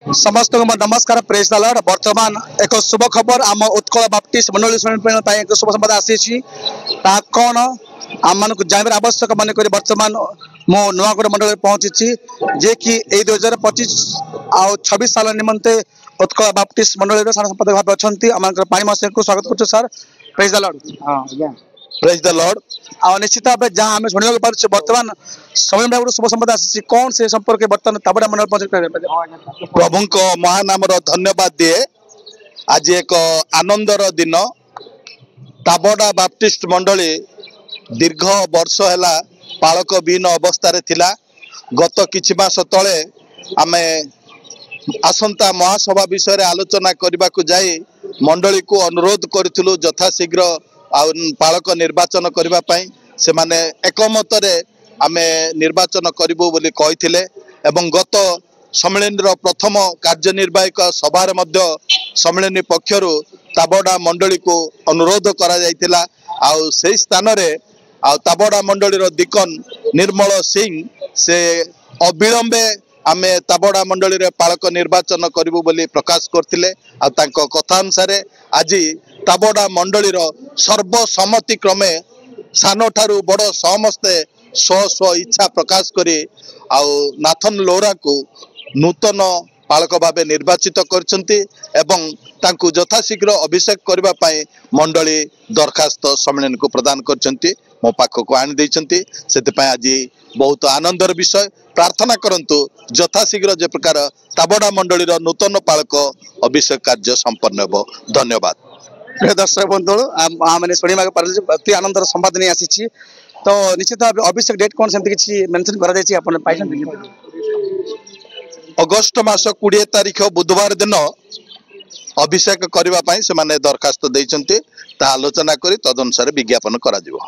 समस्त को नमस्कार प्रेस दलर वर्तमान एक शुभ खबर आम उत्कल बाप्टिस्ट मंडली एक शुभ संवाद आसी कौन आम मान जानवर आवश्यक मन कर वर्तमान मो नुआगढ़ मंडल पहुंची जे कि 2025 आउ 26 साल निमंते उत्कल बाप्टिस्ट मंडल संपादक भाव अच्छा आम पानी मसी को स्वागत कर सर प्रेस दलर प्रेज द लॉर्ड। निश्चित भाव जहाँ आम शुणा पार्छ वर्तमान समय शुभ संवाद आसी कौन से संपर्क बर्तमान ताबड़ा मंडल पहुंच प्रभु को महानाम धन्यवाद दिए। आज एक आनंदर दिन ताबड़ा बाप्टिस्ट मंडली दीर्घ वर्ष है पालक विहीन अवस्था थिला। गत किछि मास तले आमे आसंता महासभा विषय आलोचना करने को जाई मंडली को अनुरोध करूँ यथाशीघ्र पालक निर्वाचन करने से माने एकमत आमे निर्वाचन करूँ बोली कही एवं गत सम्मेलन प्रथम कार्यनिर्वाहक सभार मध्य सम्मेलन पक्षर ताबड़ा मंडली को अनुरोध करा जायतिला। आउ से स्थान रे ताबड़ा मंडली दिकन निर्मल सिंह से अविलंबे आमे ताबड़ा मंडली रे पालक निर्वाचन करूँ बोली प्रकाश करथिले। आ तांको कथा अनुसार आज ताबड़ा मंडली सर्वसम्मति क्रमे सान ठारू बड़ समस्ते स्व स्व इच्छा प्रकाश करी आउ नाथन लोरा को नूतन पालक भाव निर्वाचित करछंती एवं तांकु यथाशीघ्र अभिषेक करबा पाए मंडली दरखास्त सम्मेलन को प्रदान करछंती मो पाख को आनि दैछंती। सेते आज बहुत आनंदर विषय प्रार्थना करंतु यथाशीघ्र जे प्रकार ताबड़ा मंडली नूतन पालक अभिषेक कार्य संपन्न हो। धन्यवाद। प्रिय दर्शक बंधु मैंने शुणा अति आनंदर संवाद नहीं आसी तो निश्चित भाव अभिषेक डेट कौन से किसी मेंशन कर अगस्ट मास 20 तारीख बुधवार दिन अभिषेक करने से दरखास्त देइछंती ता आलोचना करी तदनुसार विज्ञापन करा जिवो।